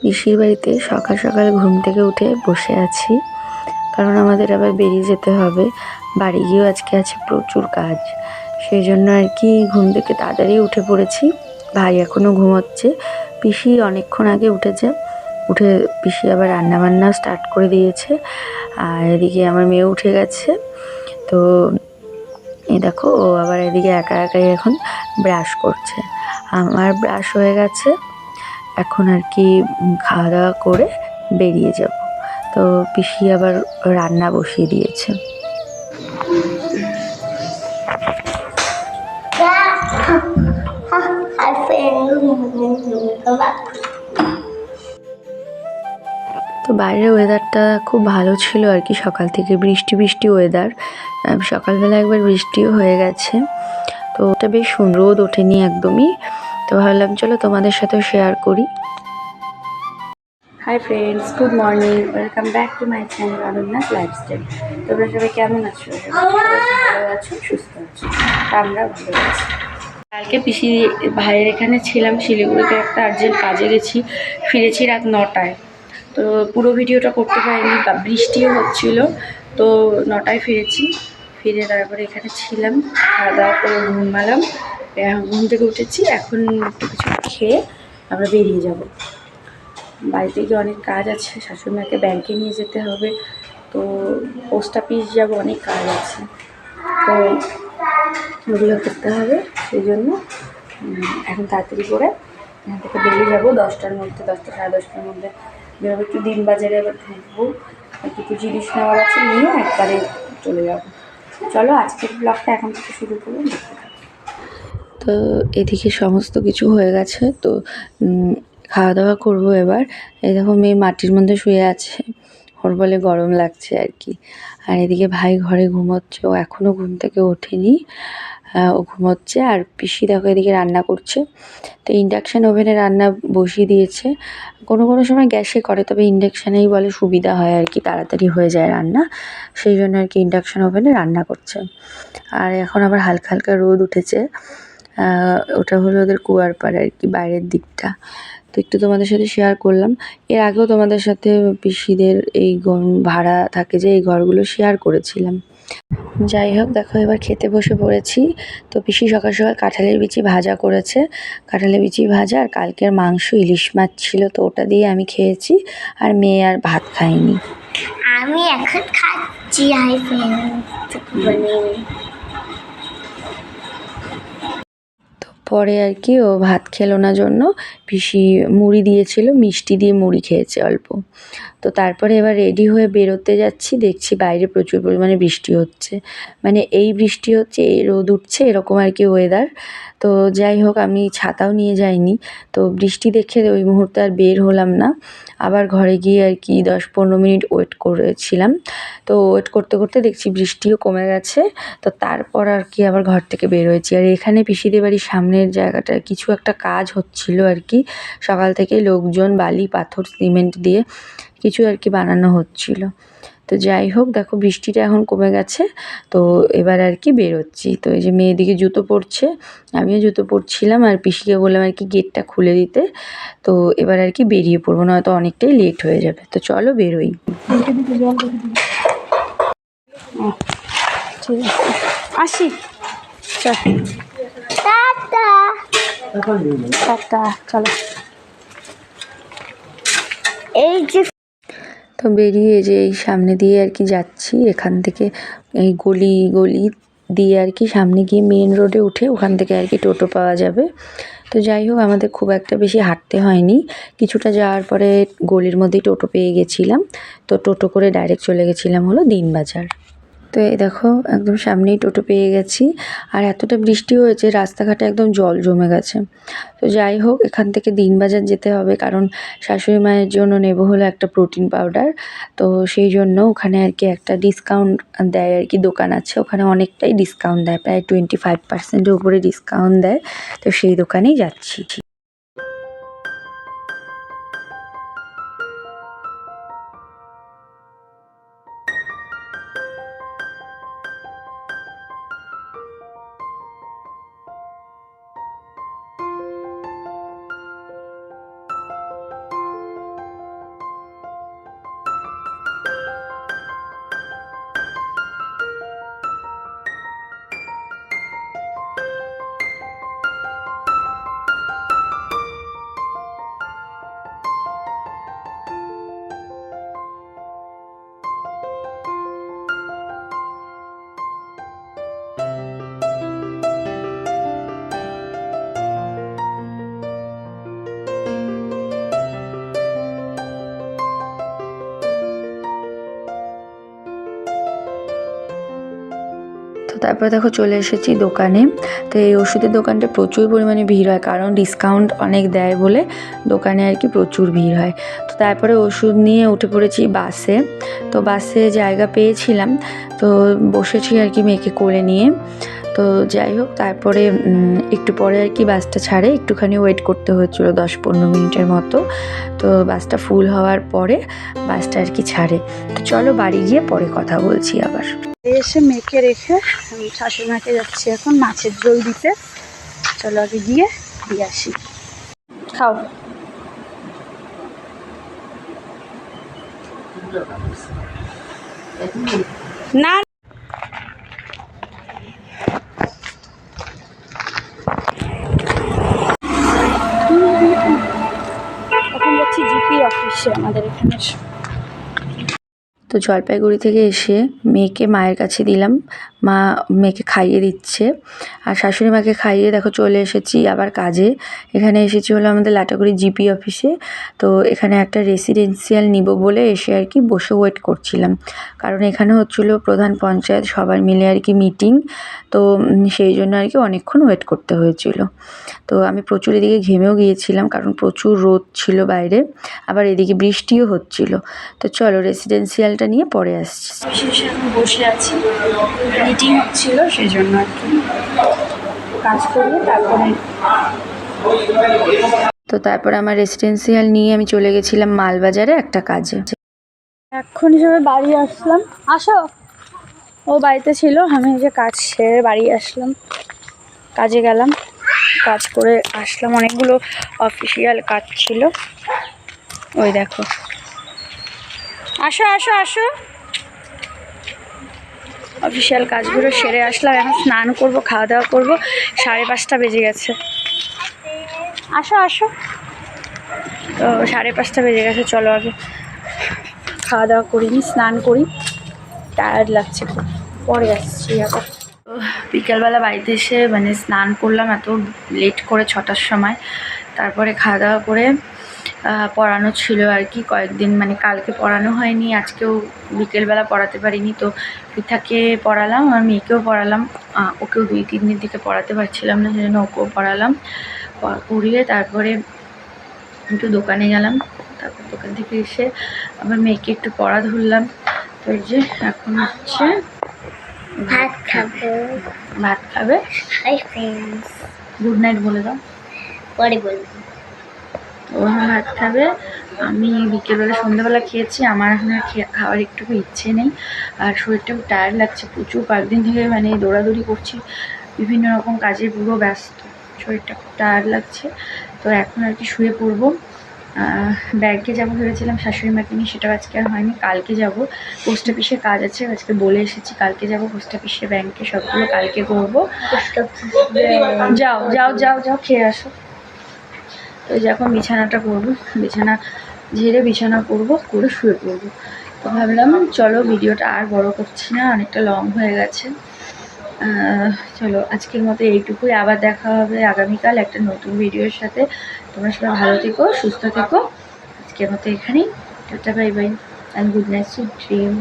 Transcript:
পিসির বাড়িতে সকাল সকাল ঘুম থেকে উঠে বসে আছি, কারণ আমাদের আবার বেরিয়ে যেতে হবে। বাড়ি গিয়েও আজকে আছে প্রচুর কাজ, সেই জন্য আর কি ঘুম থেকে তাড়াতাড়ি উঠে পড়েছি। ভাই এখনও ঘুমোচ্ছে, পিসি অনেকক্ষণ আগে উঠেছে। উঠে পিসি আবার রান্নাবান্না স্টার্ট করে দিয়েছে, আর এদিকে আমার মেয়ে উঠে গেছে। তো এই দেখো, ও আবার এদিকে একা একাই এখন ব্রাশ করছে। আমার ব্রাশ হয়ে গেছে, এখন আর কি খাওয়া দাওয়া করে বেরিয়ে যাব। তো পিসি আবার রান্না বসিয়ে দিয়েছে। তো বাইরের ওয়েদারটা খুব ভালো ছিল আর কি, সকাল থেকে বৃষ্টি বৃষ্টি ওয়েদার। সকালবেলা একবার বৃষ্টিও হয়ে গেছে, তো ওটা বেশ সুন্দর, রোদ ওঠেনি একদমই। তো ভাবলাম চলো তোমাদের সাথেও শেয়ার করি। Hi friends, good morning, welcome back to my channel অনন্যাস lifestyle. তোমরা সবাই কেমন আছো? ভালো আছো, সুস্থ আছো? আমরা ভালো আছি। কালকে পিসি ভাইয়ের এখানে ছিলাম, শিলিগুড়িতে একটা আর্জেন্ট কাজে গেছি, ফিরেছি রাত 9টায়। তো পুরো ভিডিওটা করতে পারিনি, বা বৃষ্টিও হচ্ছিল। তো 9টায় ফিরেছি, ফিরে তারপরে এখানে ছিলাম, খাওয়া দাওয়া করে ঘুমালাম। ঘুম থেকে উঠেছি, এখন একটু কিছু খেয়ে আমরা বেরিয়ে যাব। বাড়িতে গিয়ে অনেক কাজ আছে, শাশুড়িমাকে ব্যাংকে নিয়ে যেতে হবে, তো পোস্ট অফিস যাবো, অনেক কাজ আছে, তো ওগুলো করতে হবে। সেই জন্য এখন তাড়াতাড়ি করে এখান থেকে বেরিয়ে যাবো 10টার মধ্যে, 10টা সাড়ে 10টার মধ্যে বেরোবো। একটু দিন বাজারে আবার ঢুকবো, কিছু জিনিস নেওয়ার আছে, নিয়ে একবারে চলে যাবো। চলো আজকের ব্লগটা এখন থেকে শুরু করবো। তো এদিকে সমস্ত কিছু হয়ে গেছে, তো খাওয়া দাওয়া করবো এবার। এই দেখো মেয়ে মাটির মধ্যে শুয়ে আছে, ওর বলে গরম লাগছে আর কি। আর এদিকে ভাই ঘরে ঘুমোচ্ছে, ও এখনও ঘুম থেকে ওঠেনি, ও ঘুমোচ্ছে। আর পিসি দেখো এদিকে রান্না করছে। তো ইন্ডাকশান ওভেনে রান্না বসিয়ে দিয়েছে। কোনো কোনো সময় গ্যাসে করে, তবে ইন্ডাকশানেই বলে সুবিধা হয় আর কি, তাড়াতাড়ি হয়ে যায় রান্না, সেই জন্য আর কি ইন্ডাকশান ওভেনে রান্না করছে। আর এখন আবার হালকা হালকা রোদ উঠেছে, ওটা হলো ওদের কুয়ার পাড় আর কি, বাইরের দিকটা। তো একটু তোমাদের সাথে শেয়ার করলাম। এর আগেও তোমাদের সাথে পিসিদের এই ভাড়া থাকে যে এই ঘরগুলো শেয়ার করেছিলাম। যাই হোক, দেখো এবার খেতে বসে পড়েছি। তো পিসি সকাল সকাল কাঁঠালের বিচি ভাজা করেছে, কাঁঠালের বিচি ভাজা, আর কালকের মাংস ইলিশ মাছ ছিল, তো ওটা দিয়ে আমি খেয়েছি, আর মেয়ে আর ভাত খাইনি। আমি এখন খাচ্ছি। পরে আর কি ও ভাত খেলো না জন্য পিসি মুড়ি দিয়েছিল, মিষ্টি দিয়ে মুড়ি খেয়েছে অল্প। তো তারপরে এবার রেডি হয়ে বেরোতে যাচ্ছি, দেখছি বাইরে প্রচুর পরিমাণে বৃষ্টি হচ্ছে, মানে এই বৃষ্টি হচ্ছে, এই রোদ উঠছে, এরকম আর কি ওয়েদার। তো যাই হোক, আমি ছাতাও নিয়ে যাইনি, তো বৃষ্টি দেখে ওই মুহূর্তে আর বের হলাম না। আবার ঘরে গিয়ে আর কি 10-15 মিনিট ওয়েট করেছিলাম। তো ওয়েট করতে করতে দেখছি বৃষ্টিও কমে গেছে, তো তারপর আর কি আবার ঘর থেকে বের হয়েছি। আর এখানে পিসিদের বাড়ির সামনের জায়গাটায় কিছু একটা কাজ হচ্ছিল আর কি, সকাল থেকে লোকজন বালি পাথর সিমেন্ট দিয়ে কিছু আর কি বানানো হচ্ছিল। তো যাই হোক, দেখো বৃষ্টিটা এখন কমে গেছে, তো এবার আর কি বেরোচ্ছি। তো এই যে মেয়েদিকে জুতো পরছে, আমিও জুতো পরছিলাম, আর পিসিকে বললাম আর কি গেটটা খুলে দিতে। তো এবার আর কি বেরিয়ে পড়বো, নয়তো অনেকটাই লেট হয়ে যাবে। তো চলো বেরোই। ঠিক আছে, আসি, টাটা, চলো। এই যে তো বেরিয়ে যে এই সামনে দিয়ে আর কি যাচ্ছি, এখান থেকে এই গলি গলি দিয়ে আর কি সামনে গিয়ে মেন রোডে উঠে ওখান থেকে আর কি টোটো পাওয়া যাবে। তো যাই হোক, আমাদের খুব একটা বেশি হাঁটতে হয়নি, কিছুটা যাওয়ার পরে গলির মধ্যেই টোটো পেয়ে গেছিলাম। তো টোটো করে ডাইরেক্ট চলে গেছিলাম হলো দিনবাজার। তো এই দেখো একদম সামনেই টোটো পেয়ে গেছি, আর এতটা বৃষ্টি হয়েছে রাস্তাঘাটে একদম জল জমে গেছে। তো যাই হোক, এখান থেকে দিনবাজার যেতে হবে, কারণ শাশুড়ি মায়ের জন্য নেব হলো একটা প্রোটিন পাউডার। তো সেই জন্য ওখানে আর কি একটা ডিসকাউন্ট দেয় আর কি, দোকান আছে ওখানে, অনেকটাই ডিসকাউন্ট দেয়, প্রায় 25%-এর উপরে ডিসকাউন্ট দেয়। তো সেই দোকানেই যাচ্ছি। তারপরে দেখো চলে এসেছি দোকানে। তো এই ওষুধের দোকানটা প্রচুর পরিমাণে ভিড় হয়, কারণ ডিসকাউন্ট অনেক দেয় বলে দোকানে আর কি প্রচুর ভিড় হয়। তো তারপরে ওষুধ নিয়ে উঠে পড়েছি বাসে। তো বাসে জায়গা পেয়েছিলাম, তো বসেছি আর কি মেয়েকে কোলে নিয়ে। তো যাই হোক, তারপরে একটু পরে আর কি বাসটা ছাড়ে, একটুখানি ওয়েট করতে হয়েছিল 10-15 মিনিটের মতো। তো বাসটা ফুল হওয়ার পরে বাসটা আর কি ছাড়ে। তো চলো বাড়ি গিয়ে পরে কথা বলছি আবার। এসে মেয়েকে রেখে আমি শাশুড়িমাকে যাচ্ছি এখন মাছের ঝোল দিতে। চলো আগে গিয়ে দিয়ে আসি। খাও। না এখন যাচ্ছি জিপি অফিসে আমাদের এখানে। তো জলপাইগুড়ি থেকে এসে মেয়েকে মায়ের কাছে দিলাম, মা মেয়েকে খাইয়ে দিচ্ছে। আর শাশুড়ি মাকে খাইয়ে দেখো চলে এসেছি আবার কাজে। এখানে এসেছি হলো আমাদের লাটাগুড়ি জিপি অফিসে। তো এখানে একটা রেসিডেন্সিয়াল নিব বলে এসে আর কি বসে ওয়েট করছিলাম, কারণ এখানে হচ্ছিলো প্রধান পঞ্চায়েত সবার মিলে আর কি মিটিং। তো সেই জন্য আর কি অনেকক্ষণ ওয়েট করতে হয়েছিল। তো আমি প্রচুর এদিকে ঘেমেও গিয়েছিলাম, কারণ প্রচুর রোদ ছিল বাইরে, আবার এদিকে বৃষ্টিও হচ্ছিল। তো চলো রেসিডেন্সিয়ালটা নিয়ে পরে আসছি। শেষে আমি বসে আছি, মিটিং হচ্ছিল সেই জন্য আর কি কাজ করে তারপরে আমার রেসিডেন্সিয়াল নিয়ে আমি চলে গেছিলাম মালবাজারে একটা কাজে। এখন হিসেবে বাড়ি আসলাম। আসো। ও বাড়িতে ছিল, আমি এই যে কাজ সেরে বাড়ি আসলাম, কাজে গেলাম, কাজ করে আসলাম। অনেকগুলো অফিসিয়াল কাজ ছিল, ওই দেখো। আসো আসো আসো। অফিসিয়াল কাজগুলো সেরে আসলাম, এখন স্নান করব, খাওয়া দাওয়া করব। 5:30 বেজে গেছে। আসো আসো। তো 5:30 বেজে গেছে, চলো আগে খাওয়া দাওয়া করিনি, স্নান করি, টায়ার্ড লাগছে খুব, পরে আসছি আবার। তো বিকালবেলা বাড়িতে এসে মানে স্নান করলাম এত লেট করে 6টার সময়। তারপরে খাওয়া দাওয়া করে পড়ানো ছিল আর কি কয়েকদিন, মানে কালকে পড়ানো হয়নি, আজকেও বিকেলবেলা পড়াতে পারিনি। তো পৃথাকে পড়ালাম আর মেয়েকেও পড়ালাম, ওকেও 2-3 দিন থেকে পড়াতে পারছিলাম না, সেজন্য ওকেও পড়ালাম। পড়িয়ে তারপরে একটু দোকানে গেলাম, তারপর দোকান থেকে এসে আবার মেয়েকে একটু পড়া ধরলাম। তো এই যে এখন হচ্ছে ভাত খাবো। ভাত খাবে। হাই ফ্রেন্ডস, গুড নাইট বলে দাও। পরে বলবো। ও এখন ভাত খাবে, আমি বিকেলবেলা সন্ধ্যাবেলা খেয়েছি, আমার এখন আর খাওয়ার একটুকু ইচ্ছে নেই। আর শরীরটা টায়ার্ড লাগছে প্রচুর, কয়েকদিন থেকে মানে দৌড়াদৌড়ি করছি, বিভিন্ন রকম কাজে পুরো ব্যস্ত, শরীরটা খুব টায়ার্ড লাগছে। তো এখন আর কি শুয়ে পড়বো। ব্যাংকে যাবো ভেবেছিলাম শাশুড়ি মাকে নিয়ে, সেটাও আজকে আর হয়নি, কালকে যাব। পোস্ট অফিসে কাজ আছে, আজকে বলে এসেছি কালকে যাব পোস্ট অফিসে, ব্যাংকে সবগুলো কালকে করবো। যাও যাও যাও যাও খেয়ে আসো। তো যখন বিছানাটা করবো, বিছানা ঝেড়ে বিছানা করবো, করে শুয়ে পড়বো। তো ভাবলাম চলো ভিডিওটা আর বড় করছি না, অনেকটা লং হয়ে গেছে। চলো আজকের মতো এইটুকুই, আবার দেখা হবে আগামীকাল একটা নতুন ভিডিওর সাথে। তোমরা সবাই ভালো থেকো, সুস্থ থেকো। আজকের মতো এখানেই, tata, bye bye, and good night, sweet dream.